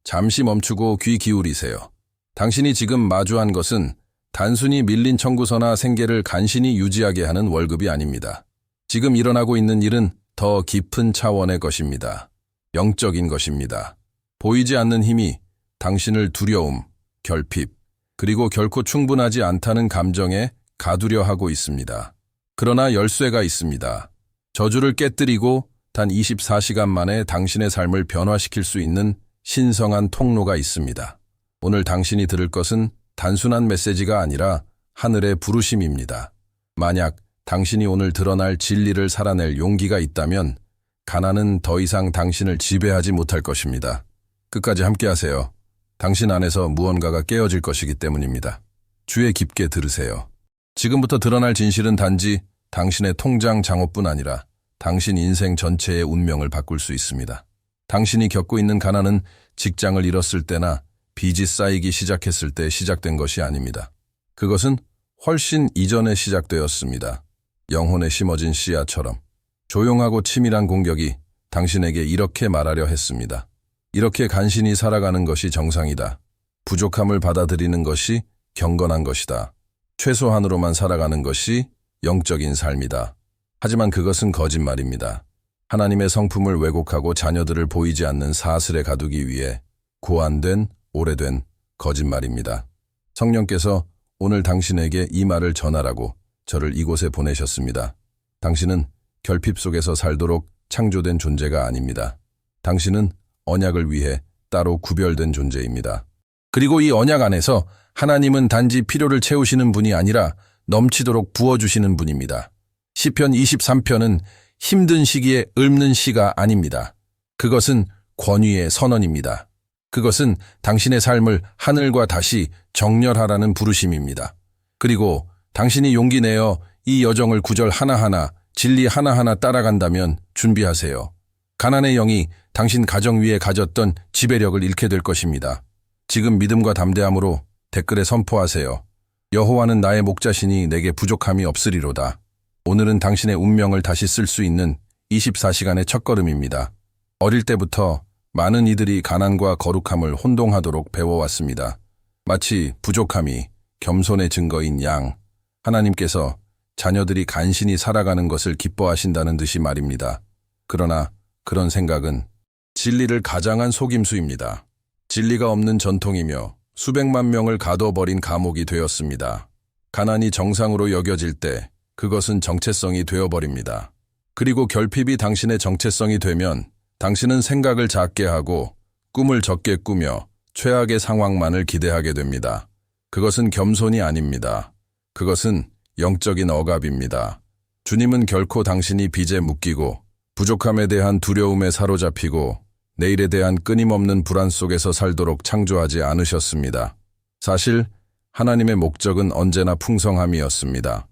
잠시 멈추고 귀 기울이세요. 당신이 지금 마주한 것은 단순히 밀린 청구서나 생계를 간신히 유지하게 하는 월급이 아닙니다. 지금 일어나고 있는 일은 더 깊은 차원의 것입니다. 영적인 것입니다. 보이지 않는 힘이 당신을 두려움, 결핍, 그리고 결코 충분하지 않다는 감정에 가두려 하고 있습니다. 그러나 열쇠가 있습니다. 저주를 깨뜨리고 단 24시간 만에 당신의 삶을 변화시킬 수 있는 신성한 통로가 있습니다. 오늘 당신이 들을 것은 단순한 메시지가 아니라 하늘의 부르심입니다. 만약 당신이 오늘 드러날 진리를 살아낼 용기가 있다면 가난은 더 이상 당신을 지배하지 못할 것입니다. 끝까지 함께하세요. 당신 안에서 무언가가 깨어질 것이기 때문입니다. 주의 깊게 들으세요. 지금부터 드러날 진실은 단지 당신의 통장 잔고뿐 아니라 당신 인생 전체의 운명을 바꿀 수 있습니다. 당신이 겪고 있는 가난은 직장을 잃었을 때나 빚이 쌓이기 시작했을 때 시작된 것이 아닙니다. 그것은 훨씬 이전에 시작되었습니다. 영혼에 심어진 씨앗처럼 조용하고 치밀한 공격이 당신에게 이렇게 말하려 했습니다. 이렇게 간신히 살아가는 것이 정상이다. 부족함을 받아들이는 것이 경건한 것이다. 최소한으로만 살아가는 것이 영적인 삶이다. 하지만 그것은 거짓말입니다. 하나님의 성품을 왜곡하고 자녀들을 보이지 않는 사슬에 가두기 위해 고안된, 오래된 거짓말입니다. 성령께서 오늘 당신에게 이 말을 전하라고 저를 이곳에 보내셨습니다. 당신은 결핍 속에서 살도록 창조된 존재가 아닙니다. 당신은 언약을 위해 따로 구별된 존재입니다. 그리고 이 언약 안에서 하나님은 단지 필요를 채우시는 분이 아니라 넘치도록 부어주시는 분입니다. 시편 23편은 힘든 시기에 읊는 시가 아닙니다. 그것은 권위의 선언입니다. 그것은 당신의 삶을 하늘과 다시 정렬하라는 부르심입니다. 그리고 당신이 용기 내어 이 여정을 구절 하나하나, 진리 하나하나 따라간다면 준비하세요. 가난의 영이 당신 가정 위에 가졌던 지배력을 잃게 될 것입니다. 지금 믿음과 담대함으로 댓글에 선포하세요. 여호와는 나의 목자시니 내게 부족함이 없으리로다. 오늘은 당신의 운명을 다시 쓸 수 있는 24시간의 첫걸음입니다. 어릴 때부터 많은 이들이 가난과 거룩함을 혼동하도록 배워왔습니다. 마치 부족함이 겸손의 증거인 양, 하나님께서 자녀들이 간신히 살아가는 것을 기뻐하신다는 듯이 말입니다. 그러나 그런 생각은 진리를 가장한 속임수입니다. 진리가 없는 전통이며 수백만 명을 가둬버린 감옥이 되었습니다. 가난이 정상으로 여겨질 때 그것은 정체성이 되어버립니다. 그리고 결핍이 당신의 정체성이 되면 당신은 생각을 작게 하고 꿈을 적게 꾸며 최악의 상황만을 기대하게 됩니다. 그것은 겸손이 아닙니다. 그것은 영적인 억압입니다. 주님은 결코 당신이 빚에 묶이고 부족함에 대한 두려움에 사로잡히고 내일에 대한 끊임없는 불안 속에서 살도록 창조하지 않으셨습니다. 사실 하나님의 목적은 언제나 풍성함이었습니다.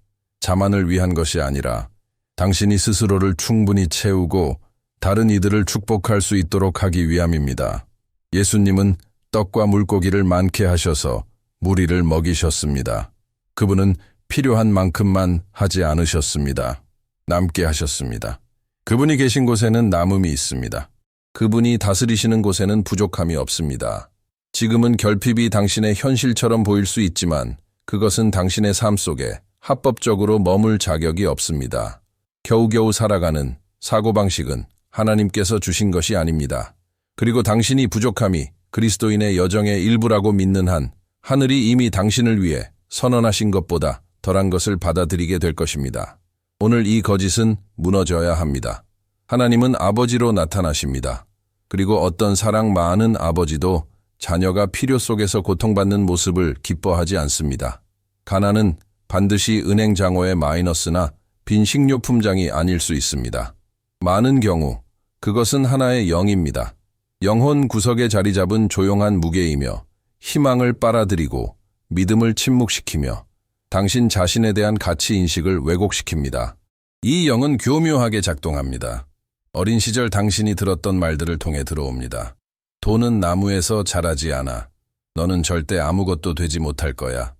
자만을 위한 것이 아니라 당신이 스스로를 충분히 채우고 다른 이들을 축복할 수 있도록 하기 위함입니다. 예수님은 떡과 물고기를 많게 하셔서 무리를 먹이셨습니다. 그분은 필요한 만큼만 하지 않으셨습니다. 남게 하셨습니다. 그분이 계신 곳에는 남음이 있습니다. 그분이 다스리시는 곳에는 부족함이 없습니다. 지금은 결핍이 당신의 현실처럼 보일 수 있지만 그것은 당신의 삶 속에 합법적으로 머물 자격이 없습니다. 겨우겨우 살아가는 사고방식은 하나님께서 주신 것이 아닙니다. 그리고 당신이 부족함이 그리스도인의 여정의 일부라고 믿는 한 하늘이 이미 당신을 위해 선언하신 것보다 덜한 것을 받아들이게 될 것입니다. 오늘 이 거짓은 무너져야 합니다. 하나님은 아버지로 나타나십니다. 그리고 어떤 사랑 많은 아버지도 자녀가 필요 속에서 고통받는 모습을 기뻐하지 않습니다. 가난은 반드시 은행 잔고의 마이너스나 빈 식료품장이 아닐 수 있습니다. 많은 경우 그것은 하나의 영입니다. 영혼 구석에 자리 잡은 조용한 무게이며 희망을 빨아들이고 믿음을 침묵시키며 당신 자신에 대한 가치인식을 왜곡시킵니다. 이 영은 교묘하게 작동합니다. 어린 시절 당신이 들었던 말들을 통해 들어옵니다. 돈은 나무에서 자라지 않아. 너는 절대 아무것도 되지 못할 거야.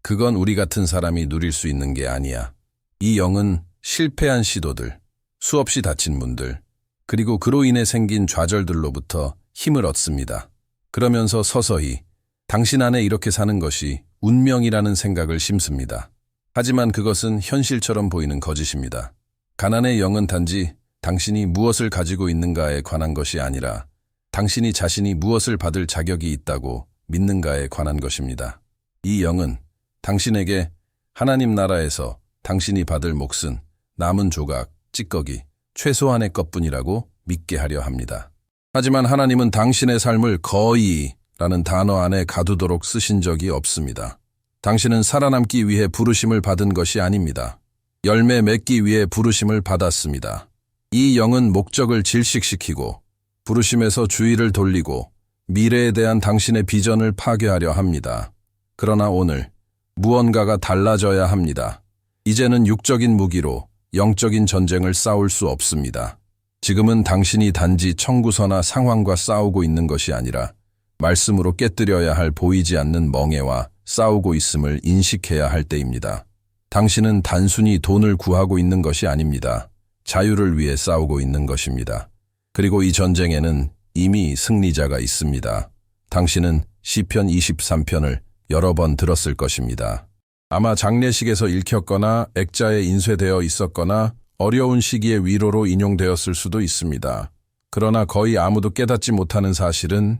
그건 우리 같은 사람이 누릴 수 있는 게 아니야. 이 영은 실패한 시도들, 수없이 다친 분들, 그리고 그로 인해 생긴 좌절들로부터 힘을 얻습니다. 그러면서 서서히 당신 안에 이렇게 사는 것이 운명이라는 생각을 심습니다. 하지만 그것은 현실처럼 보이는 거짓입니다. 가난의 영은 단지 당신이 무엇을 가지고 있는가에 관한 것이 아니라 당신이 자신이 무엇을 받을 자격이 있다고 믿는가에 관한 것입니다. 이 영은 당신에게 하나님 나라에서 당신이 받을 몫은 남은 조각, 찌꺼기, 최소한의 것뿐이라고 믿게 하려 합니다. 하지만 하나님은 당신의 삶을 거의라는 단어 안에 가두도록 쓰신 적이 없습니다. 당신은 살아남기 위해 부르심을 받은 것이 아닙니다. 열매 맺기 위해 부르심을 받았습니다. 이 영은 목적을 질식시키고 부르심에서 주의를 돌리고 미래에 대한 당신의 비전을 파괴하려 합니다. 그러나 오늘 무언가가 달라져야 합니다. 이제는 육적인 무기로 영적인 전쟁을 싸울 수 없습니다. 지금은 당신이 단지 청구서나 상황과 싸우고 있는 것이 아니라 말씀으로 깨뜨려야 할 보이지 않는 멍에와 싸우고 있음을 인식해야 할 때입니다. 당신은 단순히 돈을 구하고 있는 것이 아닙니다. 자유를 위해 싸우고 있는 것입니다. 그리고 이 전쟁에는 이미 승리자가 있습니다. 당신은 시편 23편을 여러 번 들었을 것입니다. 아마 장례식에서 읽혔거나 액자에 인쇄되어 있었거나 어려운 시기의 위로로 인용되었을 수도 있습니다. 그러나 거의 아무도 깨닫지 못하는 사실은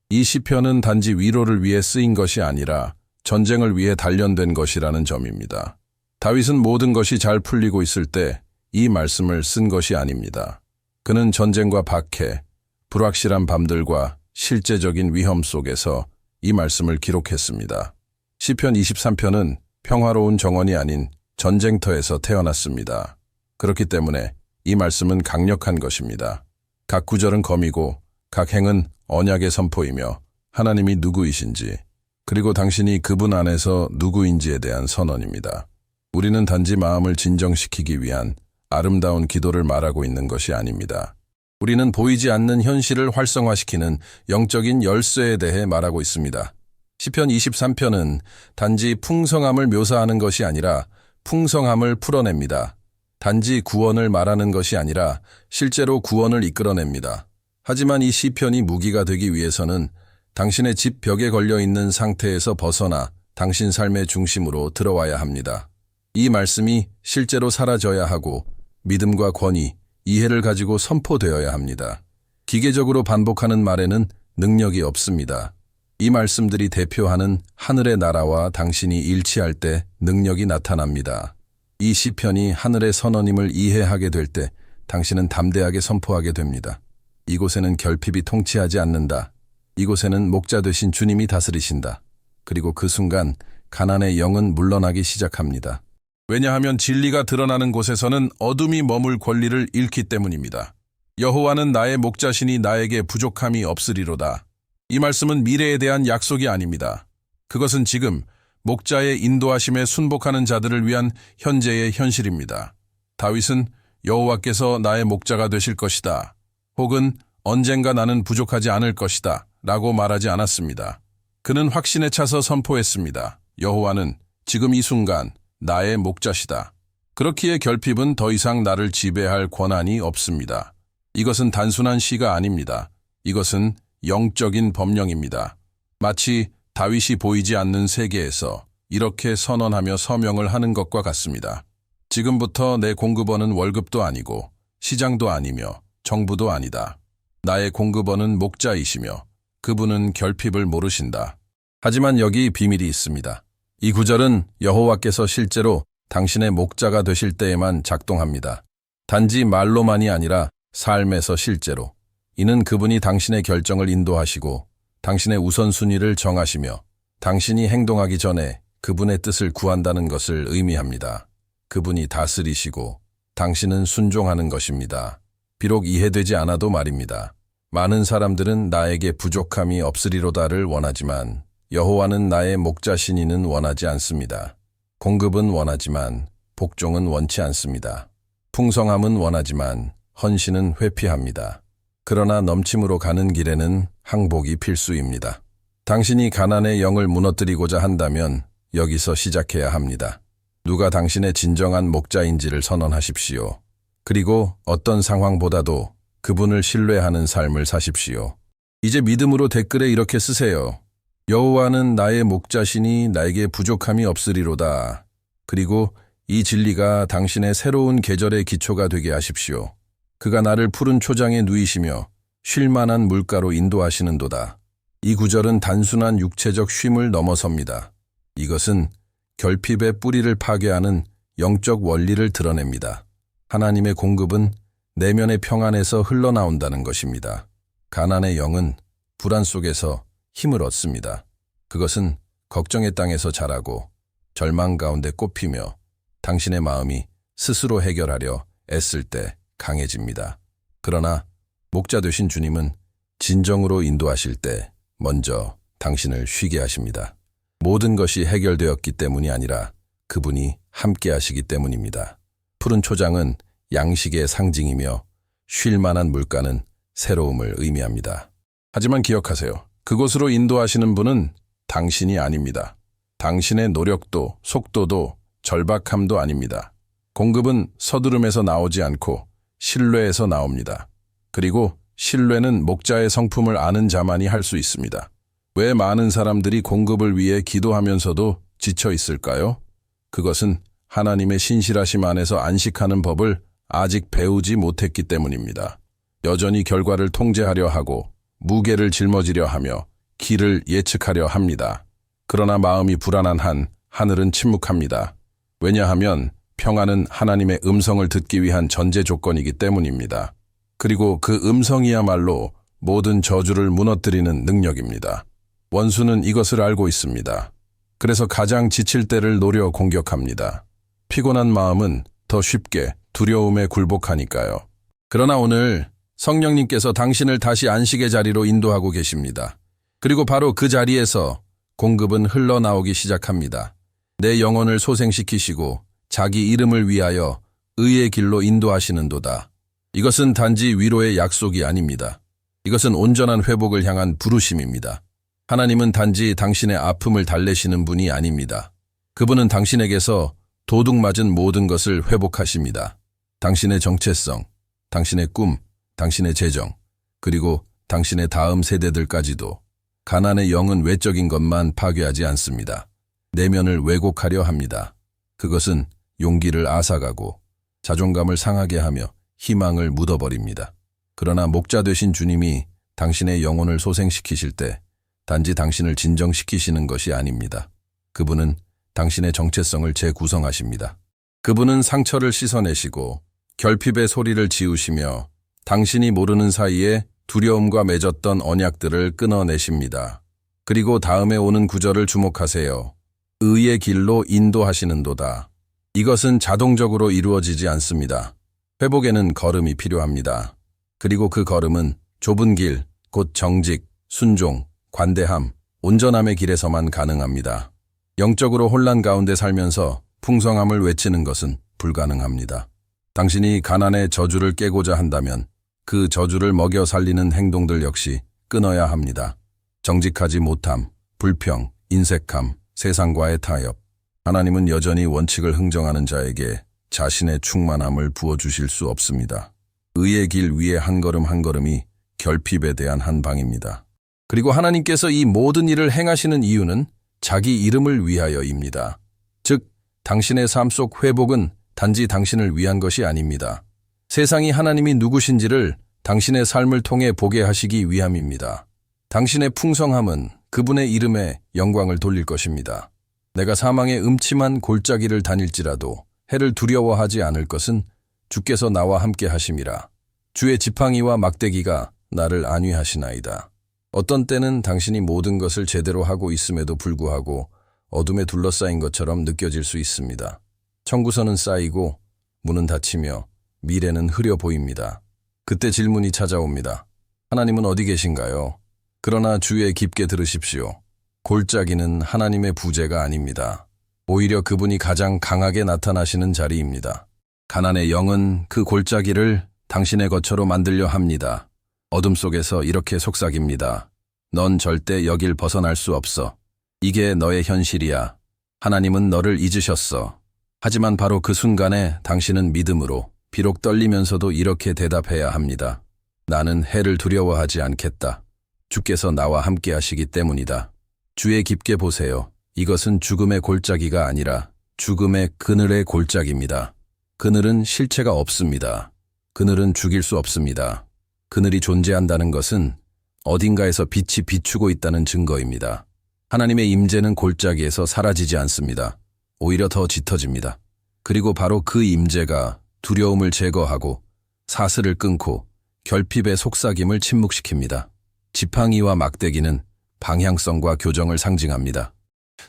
이 시편은 단지 위로를 위해 쓰인 것이 아니라 전쟁을 위해 단련된 것이라는 점입니다. 다윗은 모든 것이 잘 풀리고 있을 때 이 말씀을 쓴 것이 아닙니다. 그는 전쟁과 박해, 불확실한 밤들과 실제적인 위험 속에서 이 말씀을 기록했습니다. 시편 23편은 평화로운 정원이 아닌 전쟁터에서 태어났습니다. 그렇기 때문에 이 말씀은 강력한 것입니다. 각 구절은 검이고 각 행은 언약의 선포이며 하나님이 누구이신지 그리고 당신이 그분 안에서 누구인지에 대한 선언입니다. 우리는 단지 마음을 진정시키기 위한 아름다운 기도를 말하고 있는 것이 아닙니다. 우리는 보이지 않는 현실을 활성화시키는 영적인 열쇠에 대해 말하고 있습니다. 시편 23편은 단지 풍성함을 묘사하는 것이 아니라 풍성함을 풀어냅니다. 단지 구원을 말하는 것이 아니라 실제로 구원을 이끌어냅니다. 하지만 이 시편이 무기가 되기 위해서는 당신의 집 벽에 걸려있는 상태에서 벗어나 당신 삶의 중심으로 들어와야 합니다. 이 말씀이 실제로 사라져야 하고 믿음과 권위, 이해를 가지고 선포되어야 합니다. 기계적으로 반복하는 말에는 능력이 없습니다. 이 말씀들이 대표하는 하늘의 나라와 당신이 일치할 때 능력이 나타납니다. 이 시편이 하늘의 선언임을 이해하게 될 때 당신은 담대하게 선포하게 됩니다. 이곳에는 결핍이 통치하지 않는다. 이곳에는 목자 되신 주님이 다스리신다. 그리고 그 순간 가난의 영은 물러나기 시작합니다. 왜냐하면 진리가 드러나는 곳에서는 어둠이 머물 권리를 잃기 때문입니다. 여호와는 나의 목자시니 나에게 부족함이 없으리로다. 이 말씀은 미래에 대한 약속이 아닙니다. 그것은 지금 목자의 인도하심에 순복하는 자들을 위한 현재의 현실입니다. 다윗은 여호와께서 나의 목자가 되실 것이다. 혹은 언젠가 나는 부족하지 않을 것이다. 라고 말하지 않았습니다. 그는 확신에 차서 선포했습니다. 여호와는 지금 이 순간 나의 목자시다. 그렇기에 결핍은 더 이상 나를 지배할 권한이 없습니다. 이것은 단순한 시가 아닙니다. 이것은 영적인 법령입니다. 마치 다윗이 보이지 않는 세계에서 이렇게 선언하며 서명을 하는 것과 같습니다. 지금부터 내 공급원은 월급도 아니고 시장도 아니며 정부도 아니다. 나의 공급원은 목자이시며 그분은 결핍을 모르신다. 하지만 여기 비밀이 있습니다. 이 구절은 여호와께서 실제로 당신의 목자가 되실 때에만 작동합니다. 단지 말로만이 아니라 삶에서 실제로. 이는 그분이 당신의 결정을 인도하시고 당신의 우선순위를 정하시며 당신이 행동하기 전에 그분의 뜻을 구한다는 것을 의미합니다. 그분이 다스리시고 당신은 순종하는 것입니다. 비록 이해되지 않아도 말입니다. 많은 사람들은 나에게 부족함이 없으리로다를 원하지만 여호와는 나의 목자시니는 원하지 않습니다. 공급은 원하지만 복종은 원치 않습니다. 풍성함은 원하지만 헌신은 회피합니다. 그러나 넘침으로 가는 길에는 항복이 필수입니다. 당신이 가난의 영을 무너뜨리고자 한다면 여기서 시작해야 합니다. 누가 당신의 진정한 목자인지를 선언하십시오. 그리고 어떤 상황보다도 그분을 신뢰하는 삶을 사십시오. 이제 믿음으로 댓글에 이렇게 쓰세요. 여호와는 나의 목자시니 나에게 부족함이 없으리로다. 그리고 이 진리가 당신의 새로운 계절의 기초가 되게 하십시오. 그가 나를 푸른 초장에 누이시며 쉴 만한 물가로 인도하시는도다. 이 구절은 단순한 육체적 쉼을 넘어섭니다. 이것은 결핍의 뿌리를 파괴하는 영적 원리를 드러냅니다. 하나님의 공급은 내면의 평안에서 흘러나온다는 것입니다. 가난의 영은 불안 속에서 힘을 얻습니다. 그것은 걱정의 땅에서 자라고 절망 가운데 꽃피며 당신의 마음이 스스로 해결하려 애쓸 때 강해집니다. 그러나 목자 되신 주님은 진정으로 인도하실 때 먼저 당신을 쉬게 하십니다. 모든 것이 해결되었기 때문이 아니라 그분이 함께 하시기 때문입니다. 푸른 초장은 양식의 상징이며 쉴 만한 물가는 새로움을 의미합니다. 하지만 기억하세요. 그곳으로 인도하시는 분은 당신이 아닙니다. 당신의 노력도 속도도 절박함도 아닙니다. 공급은 서두름에서 나오지 않고 신뢰에서 나옵니다. 그리고 신뢰는 목자의 성품을 아는 자만이 할 수 있습니다. 왜 많은 사람들이 공급을 위해 기도하면서도 지쳐 있을까요? 그것은 하나님의 신실하심 안에서 안식하는 법을 아직 배우지 못했기 때문입니다. 여전히 결과를 통제하려 하고 무게를 짊어지려 하며 길을 예측하려 합니다. 그러나 마음이 불안한 한 하늘은 침묵합니다. 왜냐하면 평안은 하나님의 음성을 듣기 위한 전제 조건이기 때문입니다. 그리고 그 음성이야말로 모든 저주를 무너뜨리는 능력입니다. 원수는 이것을 알고 있습니다. 그래서 가장 지칠 때를 노려 공격합니다. 피곤한 마음은 더 쉽게 두려움에 굴복하니까요. 그러나 오늘 성령님께서 당신을 다시 안식의 자리로 인도하고 계십니다. 그리고 바로 그 자리에서 공급은 흘러나오기 시작합니다. 내 영혼을 소생시키시고 자기 이름을 위하여 의의 길로 인도하시는도다. 이것은 단지 위로의 약속이 아닙니다. 이것은 온전한 회복을 향한 부르심입니다. 하나님은 단지 당신의 아픔을 달래시는 분이 아닙니다. 그분은 당신에게서 도둑맞은 모든 것을 회복하십니다. 당신의 정체성, 당신의 꿈, 당신의 재정, 그리고 당신의 다음 세대들까지도. 가난의 영은 외적인 것만 파괴하지 않습니다. 내면을 왜곡하려 합니다. 그것은 용기를 앗아가고 자존감을 상하게 하며 희망을 묻어버립니다. 그러나 목자 되신 주님이 당신의 영혼을 소생시키실 때 단지 당신을 진정시키시는 것이 아닙니다. 그분은 당신의 정체성을 재구성하십니다. 그분은 상처를 씻어내시고 결핍의 소리를 지우시며 당신이 모르는 사이에 두려움과 맺었던 언약들을 끊어내십니다. 그리고 다음에 오는 구절을 주목하세요. 의의 길로 인도하시는도다. 이것은 자동적으로 이루어지지 않습니다. 회복에는 걸음이 필요합니다. 그리고 그 걸음은 좁은 길, 곧 정직, 순종, 관대함, 온전함의 길에서만 가능합니다. 영적으로 혼란 가운데 살면서 풍성함을 외치는 것은 불가능합니다. 당신이 가난의 저주를 깨고자 한다면 그 저주를 먹여 살리는 행동들 역시 끊어야 합니다. 정직하지 못함, 불평, 인색함, 세상과의 타협. 하나님은 여전히 원칙을 흥정하는 자에게 자신의 충만함을 부어주실 수 없습니다. 의의 길 위에 한 걸음 한 걸음이 결핍에 대한 한 방입니다. 그리고 하나님께서 이 모든 일을 행하시는 이유는 자기 이름을 위하여입니다. 즉, 당신의 삶 속 회복은 단지 당신을 위한 것이 아닙니다. 세상이 하나님이 누구신지를 당신의 삶을 통해 보게 하시기 위함입니다. 당신의 풍성함은 그분의 이름에 영광을 돌릴 것입니다. 내가 사망의 음침한 골짜기를 다닐지라도 해를 두려워하지 않을 것은 주께서 나와 함께 하심이라. 주의 지팡이와 막대기가 나를 안위하시나이다. 어떤 때는 당신이 모든 것을 제대로 하고 있음에도 불구하고 어둠에 둘러싸인 것처럼 느껴질 수 있습니다. 청구서는 쌓이고 문은 닫히며 미래는 흐려 보입니다. 그때 질문이 찾아옵니다. 하나님은 어디 계신가요? 그러나 주의 깊게 들으십시오. 골짜기는 하나님의 부재가 아닙니다. 오히려 그분이 가장 강하게 나타나시는 자리입니다. 가난의 영은 그 골짜기를 당신의 것처로 만들려 합니다. 어둠 속에서 이렇게 속삭입니다. 넌 절대 여길 벗어날 수 없어. 이게 너의 현실이야. 하나님은 너를 잊으셨어. 하지만 바로 그 순간에 당신은 믿음으로 비록 떨리면서도 이렇게 대답해야 합니다. 나는 해를 두려워하지 않겠다. 주께서 나와 함께 하시기 때문이다. 주의 깊게 보세요. 이것은 죽음의 골짜기가 아니라 죽음의 그늘의 골짜기입니다. 그늘은 실체가 없습니다. 그늘은 죽일 수 없습니다. 그늘이 존재한다는 것은 어딘가에서 빛이 비추고 있다는 증거입니다. 하나님의 임재는 골짜기에서 사라지지 않습니다. 오히려 더 짙어집니다. 그리고 바로 그 임재가 두려움을 제거하고 사슬을 끊고 결핍의 속삭임을 침묵시킵니다. 지팡이와 막대기는 방향성과 교정을 상징합니다.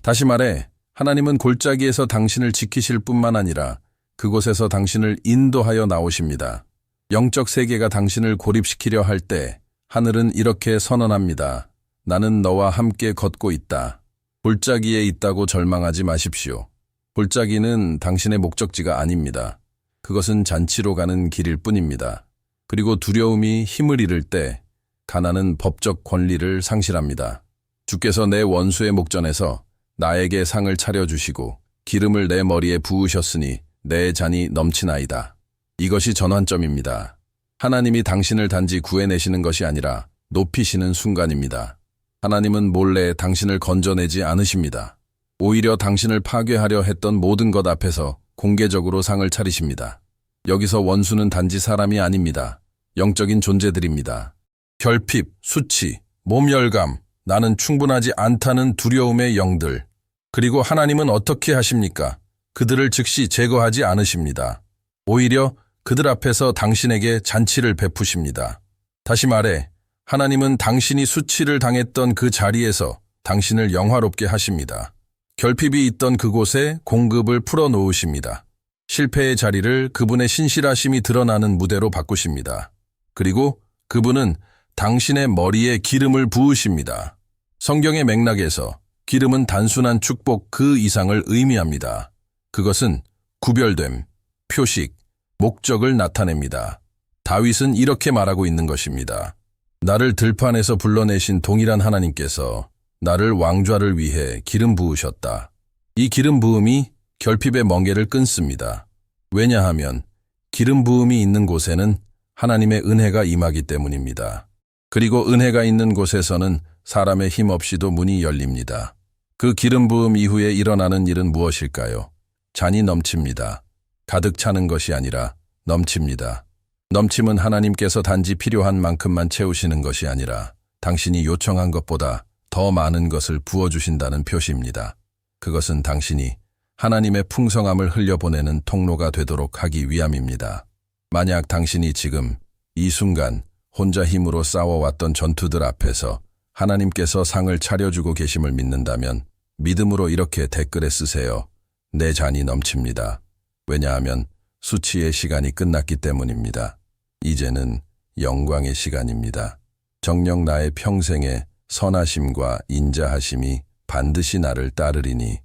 다시 말해, 하나님은 골짜기에서 당신을 지키실 뿐만 아니라 그곳에서 당신을 인도하여 나오십니다. 영적 세계가 당신을 고립시키려 할 때 하늘은 이렇게 선언합니다. 나는 너와 함께 걷고 있다. 골짜기에 있다고 절망하지 마십시오. 골짜기는 당신의 목적지가 아닙니다. 그것은 잔치로 가는 길일 뿐입니다. 그리고 두려움이 힘을 잃을 때 가난은 법적 권리를 상실합니다. 주께서 내 원수의 목전에서 나에게 상을 차려주시고 기름을 내 머리에 부으셨으니 내 잔이 넘치나이다. 이것이 전환점입니다. 하나님이 당신을 단지 구해내시는 것이 아니라 높이시는 순간입니다. 하나님은 몰래 당신을 건져내지 않으십니다. 오히려 당신을 파괴하려 했던 모든 것 앞에서 공개적으로 상을 차리십니다. 여기서 원수는 단지 사람이 아닙니다. 영적인 존재들입니다. 결핍, 수치, 몸열감, 나는 충분하지 않다는 두려움의 영들. 그리고 하나님은 어떻게 하십니까? 그들을 즉시 제거하지 않으십니다. 오히려 그들 앞에서 당신에게 잔치를 베푸십니다. 다시 말해, 하나님은 당신이 수치를 당했던 그 자리에서 당신을 영화롭게 하십니다. 결핍이 있던 그곳에 공급을 풀어놓으십니다. 실패의 자리를 그분의 신실하심이 드러나는 무대로 바꾸십니다. 그리고 그분은 당신의 머리에 기름을 부으십니다. 성경의 맥락에서 기름은 단순한 축복 그 이상을 의미합니다. 그것은 구별됨, 표식, 목적을 나타냅니다. 다윗은 이렇게 말하고 있는 것입니다. 나를 들판에서 불러내신 동일한 하나님께서 나를 왕좌를 위해 기름 부으셨다. 이 기름 부음이 결핍의 멍에를 끊습니다. 왜냐하면 기름 부음이 있는 곳에는 하나님의 은혜가 임하기 때문입니다. 그리고 은혜가 있는 곳에서는 사람의 힘 없이도 문이 열립니다. 그 기름 부음 이후에 일어나는 일은 무엇일까요? 잔이 넘칩니다. 가득 차는 것이 아니라 넘칩니다. 넘침은 하나님께서 단지 필요한 만큼만 채우시는 것이 아니라 당신이 요청한 것보다 더 많은 것을 부어주신다는 표시입니다. 그것은 당신이 하나님의 풍성함을 흘려보내는 통로가 되도록 하기 위함입니다. 만약 당신이 지금 이 순간 혼자 힘으로 싸워왔던 전투들 앞에서 하나님께서 상을 차려주고 계심을 믿는다면 믿음으로 이렇게 댓글에 쓰세요. 내 잔이 넘칩니다. 왜냐하면 수치의 시간이 끝났기 때문입니다. 이제는 영광의 시간입니다. 정녕 나의 평생의 선하심과 인자하심이 반드시 나를 따르리니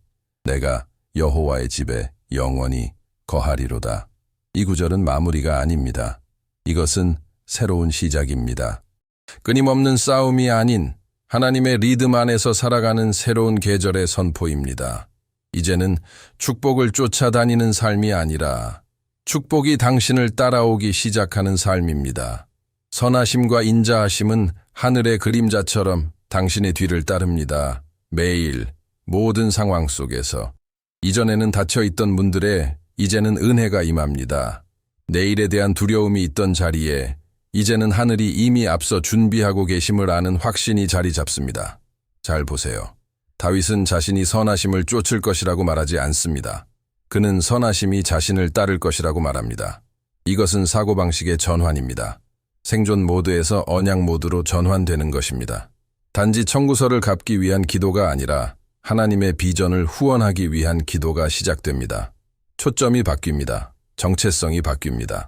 내가 여호와의 집에 영원히 거하리로다. 이 구절은 마무리가 아닙니다. 이것은 새로운 시작입니다. 끊임없는 싸움이 아닌 하나님의 리듬 안에서 살아가는 새로운 계절의 선포입니다. 이제는 축복을 쫓아다니는 삶이 아니라 축복이 당신을 따라오기 시작하는 삶입니다. 선하심과 인자하심은 하늘의 그림자처럼 당신의 뒤를 따릅니다. 매일 모든 상황 속에서 이전에는 닫혀있던 문들에 이제는 은혜가 임합니다. 내일에 대한 두려움이 있던 자리에 이제는 하늘이 이미 앞서 준비하고 계심을 아는 확신이 자리 잡습니다. 잘 보세요. 다윗은 자신이 선하심을 쫓을 것이라고 말하지 않습니다. 그는 선하심이 자신을 따를 것이라고 말합니다. 이것은 사고방식의 전환입니다. 생존 모드에서 언약 모드로 전환되는 것입니다. 단지 청구서를 갚기 위한 기도가 아니라 하나님의 비전을 후원하기 위한 기도가 시작됩니다. 초점이 바뀝니다. 정체성이 바뀝니다.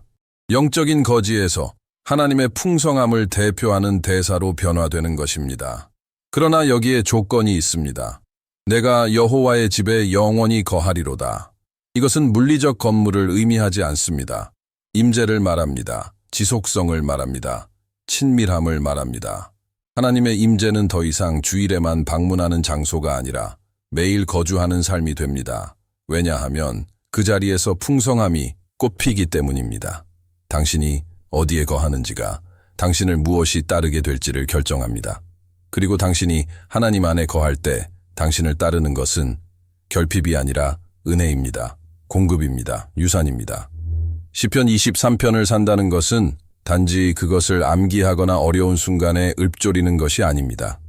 영적인 거지에서 하나님의 풍성함을 대표하는 대사로 변화되는 것입니다. 그러나 여기에 조건이 있습니다. 내가 여호와의 집에 영원히 거하리로다. 이것은 물리적 건물을 의미하지 않습니다. 임재를 말합니다. 지속성을 말합니다. 친밀함을 말합니다. 하나님의 임재는 더 이상 주일에만 방문하는 장소가 아니라 매일 거주하는 삶이 됩니다. 왜냐하면 그 자리에서 풍성함이 꽃피기 때문입니다. 당신이 어디에 거하는지가 당신을 무엇이 따르게 될지를 결정합니다. 그리고 당신이 하나님 안에 거할 때 당신을 따르는 것은 결핍이 아니라 은혜입니다. 공급입니다. 유산입니다. 시편 23편을 산다는 것은 단지 그것을 암기하거나 어려운 순간에 읊조리는 것이 아닙니다.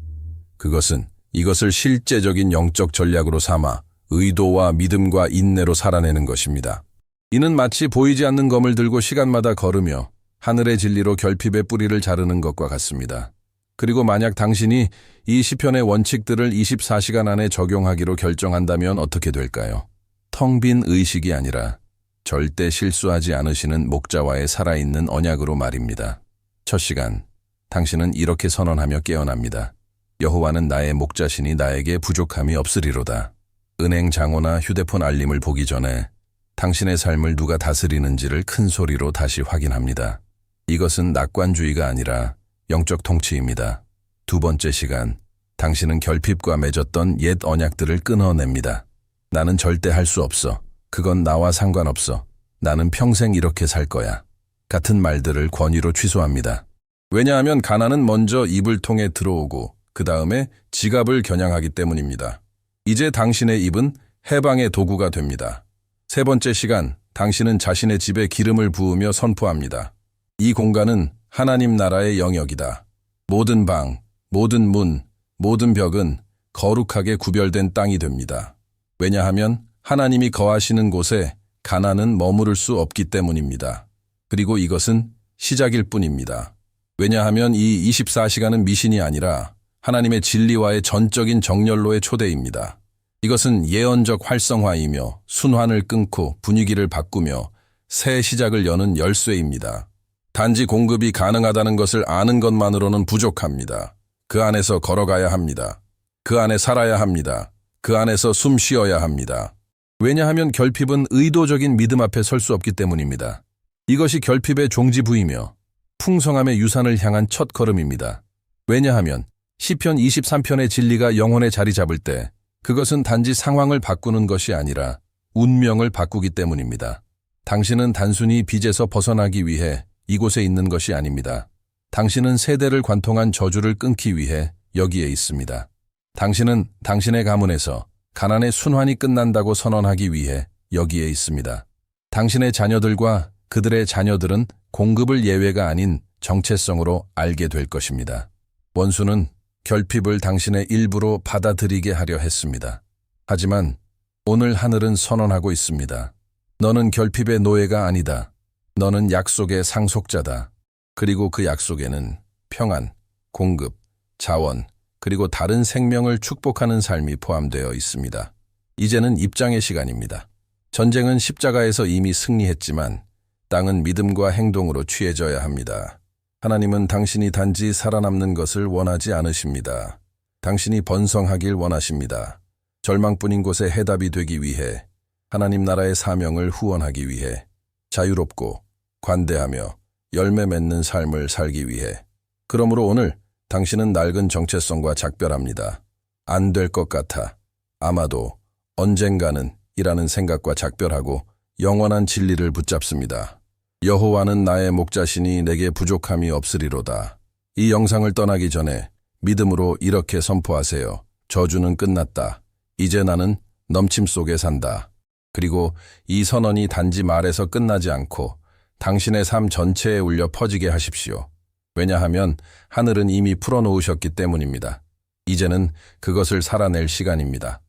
그것은 이것을 실제적인 영적 전략으로 삼아 의도와 믿음과 인내로 살아내는 것입니다. 이는 마치 보이지 않는 검을 들고 시간마다 걸으며 하늘의 진리로 결핍의 뿌리를 자르는 것과 같습니다. 그리고 만약 당신이 이 시편의 원칙들을 24시간 안에 적용하기로 결정한다면 어떻게 될까요? 텅 빈 의식이 아니라 절대 실수하지 않으시는 목자와의 살아있는 언약으로 말입니다. 첫 시간, 당신은 이렇게 선언하며 깨어납니다. 여호와는 나의 목자시니 나에게 부족함이 없으리로다. 은행 장호나 휴대폰 알림을 보기 전에 당신의 삶을 누가 다스리는지를 큰 소리로 다시 확인합니다. 이것은 낙관주의가 아니라 영적 통치입니다. 두 번째 시간, 당신은 결핍과 맺었던 옛 언약들을 끊어냅니다. 나는 절대 할 수 없어. 그건 나와 상관없어. 나는 평생 이렇게 살 거야. 같은 말들을 권위로 취소합니다. 왜냐하면 가난은 먼저 입을 통해 들어오고 그 다음에 지갑을 겨냥하기 때문입니다. 이제 당신의 입은 해방의 도구가 됩니다. 세 번째 시간, 당신은 자신의 집에 기름을 부으며 선포합니다. 이 공간은 하나님 나라의 영역이다. 모든 방, 모든 문, 모든 벽은 거룩하게 구별된 땅이 됩니다. 왜냐하면 하나님이 거하시는 곳에 가난은 머무를 수 없기 때문입니다. 그리고 이것은 시작일 뿐입니다. 왜냐하면 이 24시간은 미신이 아니라 하나님의 진리와의 전적인 정렬로의 초대입니다. 이것은 예언적 활성화이며 순환을 끊고 분위기를 바꾸며 새 시작을 여는 열쇠입니다. 단지 공급이 가능하다는 것을 아는 것만으로는 부족합니다. 그 안에서 걸어가야 합니다. 그 안에 살아야 합니다. 그 안에서 숨 쉬어야 합니다. 왜냐하면 결핍은 의도적인 믿음 앞에 설 수 없기 때문입니다. 이것이 결핍의 종지부이며 풍성함의 유산을 향한 첫 걸음입니다. 왜냐하면 시편 23편의 진리가 영혼에 자리 잡을 때 그것은 단지 상황을 바꾸는 것이 아니라 운명을 바꾸기 때문입니다. 당신은 단순히 빚에서 벗어나기 위해 이곳에 있는 것이 아닙니다. 당신은 세대를 관통한 저주를 끊기 위해 여기에 있습니다. 당신은 당신의 가문에서 가난의 순환이 끝난다고 선언하기 위해 여기에 있습니다. 당신의 자녀들과 그들의 자녀들은 공급을 예외가 아닌 정체성으로 알게 될 것입니다. 원수는 결핍을 당신의 일부로 받아들이게 하려 했습니다. 하지만 오늘 하늘은 선언하고 있습니다. 너는 결핍의 노예가 아니다. 너는 약속의 상속자다. 그리고 그 약속에는 평안, 공급, 자원, 그리고 다른 생명을 축복하는 삶이 포함되어 있습니다. 이제는 입장의 시간입니다. 전쟁은 십자가에서 이미 승리했지만 땅은 믿음과 행동으로 취해져야 합니다. 하나님은 당신이 단지 살아남는 것을 원하지 않으십니다. 당신이 번성하길 원하십니다. 절망뿐인 곳에 해답이 되기 위해 하나님 나라의 사명을 후원하기 위해 자유롭고 관대하며 열매 맺는 삶을 살기 위해. 그러므로 오늘 당신은 낡은 정체성과 작별합니다. 안 될 것 같아. 아마도 언젠가는 이라는 생각과 작별하고 영원한 진리를 붙잡습니다. 여호와는 나의 목자시니 내게 부족함이 없으리로다. 이 영상을 떠나기 전에 믿음으로 이렇게 선포하세요. 저주는 끝났다. 이제 나는 넘침 속에 산다. 그리고 이 선언이 단지 말에서 끝나지 않고 당신의 삶 전체에 울려 퍼지게 하십시오. 왜냐하면 하늘은 이미 풀어놓으셨기 때문입니다. 이제는 그것을 살아낼 시간입니다.